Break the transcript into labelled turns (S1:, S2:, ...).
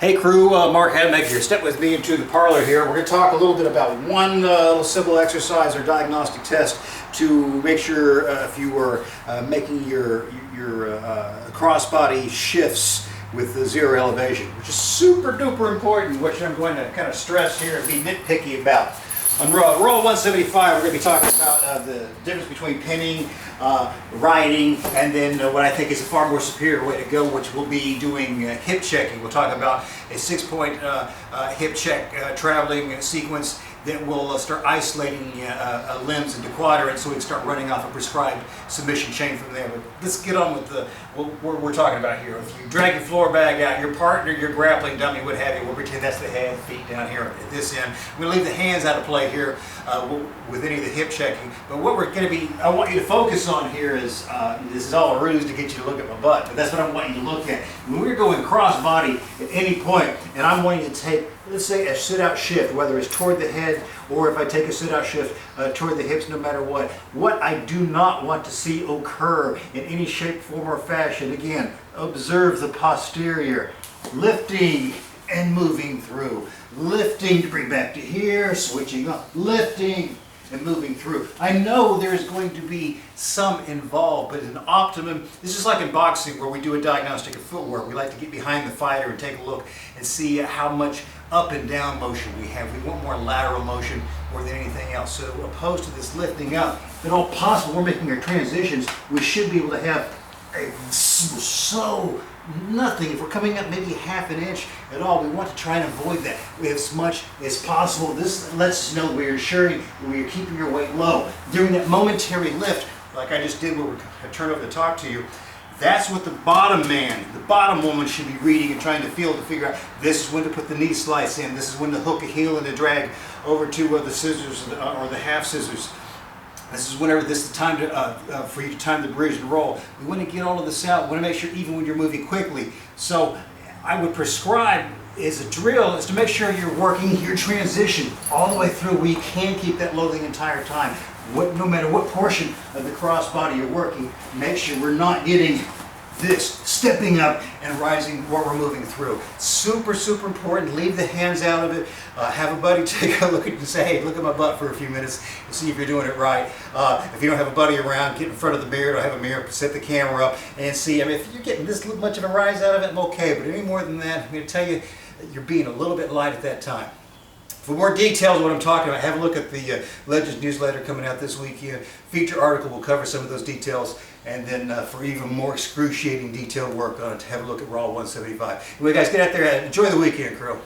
S1: Hey crew, Mark Hadmaker here. Step with me into the parlor here. We're going to talk a little bit about one little simple exercise or diagnostic test to make sure if you were making your crossbody shifts with the zero elevation, which is super duper important, which I'm going to kind of stress here and be nitpicky about. On roll 175, we're going to be talking about the difference between pinning, riding, and then what I think is a far more superior way to go, which will be doing hip checking. We'll talk about a 6-point hip check traveling sequence that will start isolating limbs into quadrants so we can start running off a prescribed submission chain from there. But let's get on with what we're talking about here. If you drag your floor bag out, your partner, your grappling dummy, what have you, we'll pretend that's the head, feet down here at this end. I'm going to leave the hands out of play here with any of the hip checking. But what we're going to be, I want you to focus on here is, this is all a ruse to get you to look at my butt, but that's what I want you to look at. When we're going cross body at any point, and I'm wanting to take, let's say, a sit-out shift, whether it's toward the head or if I take a sit-out shift toward the hips, no matter what I do not want to see occur in any shape, form, or fashion. Again, observe the posterior, lifting and moving through, lifting to bring back to here, switching up, lifting and moving through. I know there's going to be some involved, but an optimum, this is like in boxing where we do a diagnostic of footwork. We like to get behind the fighter and take a look and see how much up and down motion we have. We want more lateral motion more than anything else. So opposed to this lifting up, if at all possible, we're making our transitions, we should be able to have a nothing. If we're coming up maybe half an inch at all, we want to try and avoid that as much as possible. This lets us know we're ensuring we're keeping your weight low. During that momentary lift, like I just did where I turn over to talk to you, that's what the bottom man, the bottom woman should be reading and trying to feel to figure out this is when to put the knee slice in, this is when to hook a heel and to drag over to the scissors or the half scissors. This is whenever this is the time to, for you to time the bridge and roll. We want to get all of this out. We want to make sure even when you're moving quickly. So I would prescribe as a drill is to make sure you're working your transition all the way through where you can keep that low the entire time. No matter what portion of the crossbody you're working, make sure we're not getting this stepping up and rising while we're moving through. Super, super important. Leave the hands out of it. Have a buddy take a look at you and say, hey, look at my butt for a few minutes and see if you're doing it right. If you don't have a buddy around, get in front of the mirror, or have a mirror, set the camera up and see. I mean, if you're getting this much of a rise out of it, I'm okay. But any more than that, I'm going to tell you, you're being a little bit light at that time. For more details of what I'm talking about, have a look at the Legends newsletter coming out this week. Feature article will cover some of those details. And then for even more excruciating detailed work on it, have a look at Raw 175. Anyway, guys, get out there and enjoy the weekend, crew.